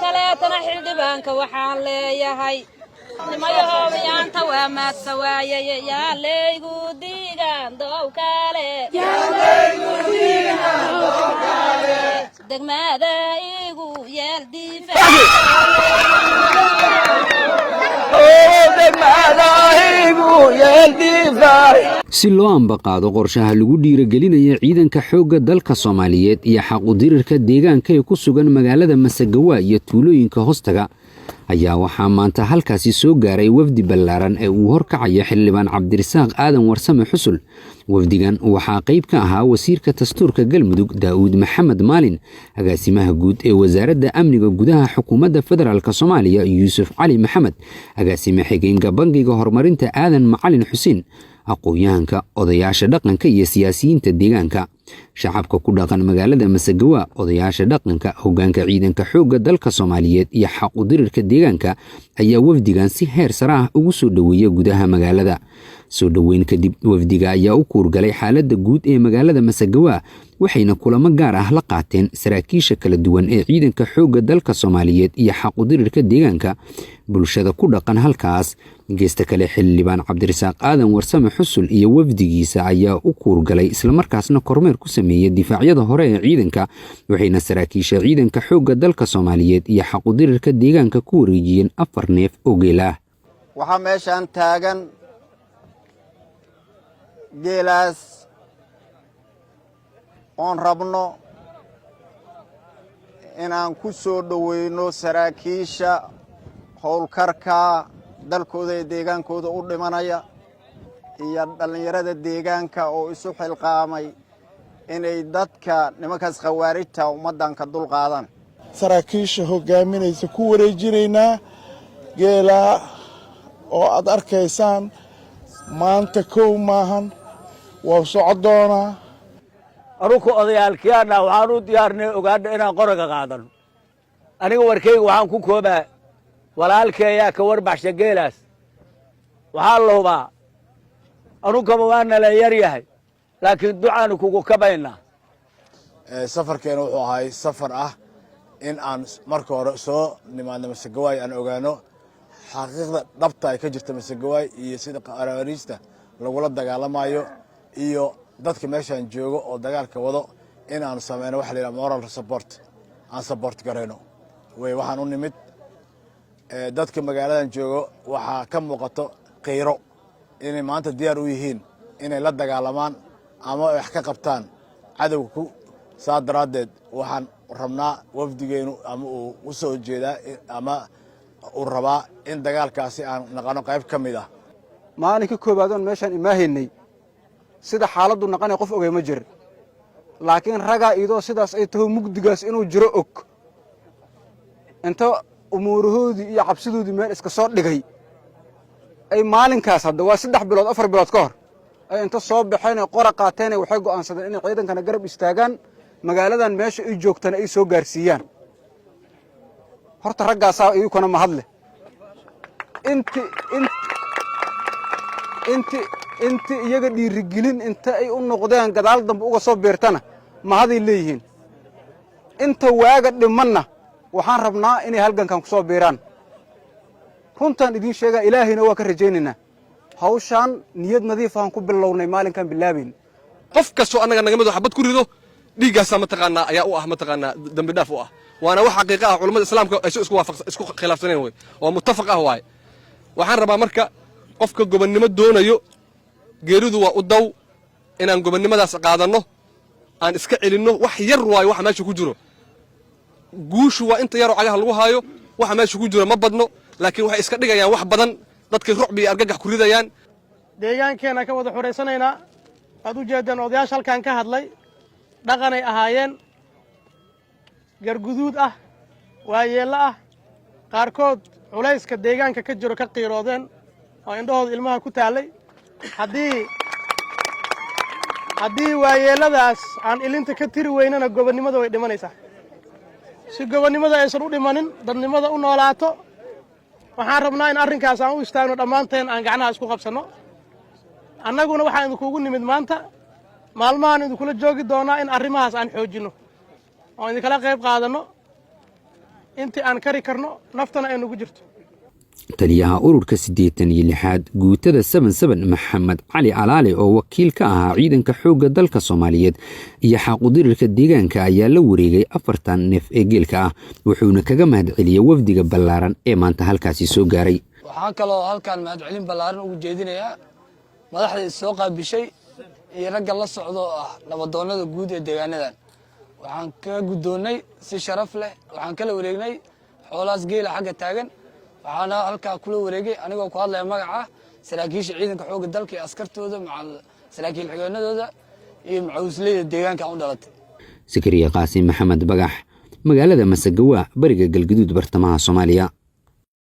kaleetana xildhibaanka waxaan leeyahay nimayahoobyaanta waa maadsawaayay yaa laygu diigaan dow kale degmada igu yeel si loo ambaqaado qorshaha lagu dhiiragelinaya ciidanka xoogga dalka Soomaaliyeed iyo xaq u dirirka deegaanka ee ku sugan magaalada Masagawa iyo tuulooyinka hoostaga ayaa waxaa maanta halkaasi soo gaaray wafdi ballaaran ee uu horkacaya xildhibaan Cabdirasaaq Aadan Warsame Xusul. wafdigan waxaa qayb ka ahaa wasiirka dastuurka Galmudug Daawud Maxamed Maalin, agaasimaha guud ee wasaaradda amniga gudaha xukuumadda federaalka Soomaaliya Yuusuf Cali Maxamed, agaasime xigeenka bangiga horumarinta Aadan Macalin Xuseen, aqoonyahanka, odayaasha dhaqanka iyo siyaasiyiinta deegaanka, shacabka ku dhaqan magaalada Masagawa, odayaasha dhaqanka, hoggaanka ciidanka xoogga dalka Soomaaliyeed iyo xaq u dirirka deegaanka ayaa wafdigan si heer sare ah ugu soo dhaweeyay gudaha magaalada. soo dhaweyn kadib wafdiga ayaa u kuurgalay xaaladda guud ee magaalada Masagawa, waxayna kulamo gaar ah la qaateen saraakiisha kala duwan ee ciidanka xoogga dalka Soomaaliyeed iyo xaq u dirirka deegaanka, bulshada ku dhaqan halkaas. geesta kale xildhibaan Cabdirasaaq Aadan Warsame Xusul iyo wafdigiisa ayaa u kuurgalay isla markaasna kormeer ku sameeyay difaacyada hore ee ciidanka, waxayna saraakiisha ciidanka xoogga dalka Soomaaliyeed iyo xaq u dirirka deegaanka ku wareejiyeen 4 neef oo geel ah. waxaa meeshan taagan geelaas oon rabno inaan ku soo dhoweyno saraakiisha howlkarka dalkooda ee deegaankooda u dhimanaya iyo dhallinyarada deegaanka oo isu xilqaamay inay dadka nimankaas khawaarijta ummaddan ka dulqaadaan. saraakiisha hogaaminaysa ku wareejinaynaa geelaa oo aad arkaysaan maanta kow maahan, waa socdoonaa. anugu odayaalkiyaana waxaan u diyaarnay ogaadha inaan qoraga qaadano. aniga warkayga waxaan ku koobaa walaalkii ayaa ka warbaxsha geelaas. waxaa la hubaa anugaba waana la yar yahay, laakiin ducaanu kugu kabaynaa. safarkeena wuxuu ahay safar ah in aan marka hore soo nimaadno Masagawaay aan ogaano xaqiiqda dhabta ay ka jirta Masagawaay iyo sida qaranista lagula dagaalamayo iyo dadka meeshan joogo oo dagaalka wado in aan sameeyno wax la yiraahdo moral support aan support gareyno. waxaan u nimid dadka magaaladan joogo waxaa ka muuqato qeyro inay maanta diyaar u yihiin inay la dagaalamaan ama wax ka qabtaan cadawga. saa daraadeed waxaan rabnaa wafdigeenu ama uu u soo jeedaa ama uu rabaa in dagaalkaasi aan naqano qayb ka mid ah. maalinka koobaad oo meeshan imaahaynay sida xaaladdu naqanay qof ogay ma jir, laakiin raga idoo sidaas ay tahay mugdigaas inuu jiro og inta umuurahoodii iyo cabsidoodii meel iska soo dhigay ay maalinkaas hadda waa 3 bilood 4 bilood ka hor ay inta soo baxeen qora qaateen waxay go'aansadeen in ciidankana garab istaagaan magaaladan meesha ay joogtana ay soo gaarsiiyaan. horta raggaas ay kuna ma hadle inti iyaga dhiirigelin inta ay u noqdeen gadaal dambe uga soo beertana ma haday leeyihiin. inta waaga dhimanna waxaan rabnaa inay halgankan ku soo beeraan. runtan idin sheega ilaahayna waa ka rajaynaynaa hawshan niyad nadiif ah ku bilownay maalinkan bilaabayn. qof kasto anaga naga mid xabad ku rido dhiigaas ma taqaana ayaa u ah ma taqaana dambi dhaaf u ah. waana wax xaqiiqo ah culimada islaamka ay isku khilaafsaneen way oo muttafaq ah waay. waxaan rabaa marka qofka gobonnimo doonayo geeridu waa u daw inaan gobonnimadaas qaadano aan iska celinno. wax yar waay waxa meesha ku jiro. guushu waa inta yar oo cagaha lagu haayo, waxa meesha ku jiro ma badno, laakiin waxay iska dhigayaan wax badan, dadkay rucbi iyo argagax ku ridayaan. deegaankeena ka wada xoreysanaynaa. aad u jeedaan odayaasha halkan ka hadlay dhaqanay ahaayeen, garguduud ah, waayeello ah, qaarkood culayska deegaanka ka jiro ka qiiroodeen oo indhahooda ilmaha ku taallay. haddii waayeelladaas aan ilinta ka tiri weynana gobonnimada way dhimanaysaa. si gobonnimada aysan u dhimanin, dadnimada u noolaato, waxaan rabnaa in arrinkaas aan u istaagno dhammaanteen, aan gacnaha isku qabsanno. annaguna waxaan idinkuugu nimid maanta, maalmahaan idinkula joogi doonaa in arrimahaas aan xoojinno. oo idin kala qayb qaadano intii aan kari karno naftana ay nagu jirto taliyaha ururka 86aad guutada 77 maxamed cali alaale oo wakiil ka ahaa ciidanka xoogga dalka Soomaaliyeed iyo xaquudirirka deegaanka ayaa la wareegay 40 neef ee geelka ah wuxuuna kaga mahadceliyay wafdiga ballaaran ee maanta halkaasi soo gaaray waxaan kaloo halkaan mahadcelin ballaaran ugu jeedinayaa madaxda soo qaabishay iyo ragga la socdo ah nabadoonnada guud ee deegaanadan waxaan ka gudoonay si sharaf leh waxaan kala wareegnay xoolaas geela xagga taagan waxaana halkaa kula wareegay anigoo ku hadlaya magaca saraakiisha ciidanka xoogga dalka ee askartooda macal saraakiil xigeenadooda iyo macawsleyda deegaanka u dhalatay Sakariya Qaasim Maxamed Bagax magaalada Masagawa bariga Galgaduud bartamaha Soomaaliya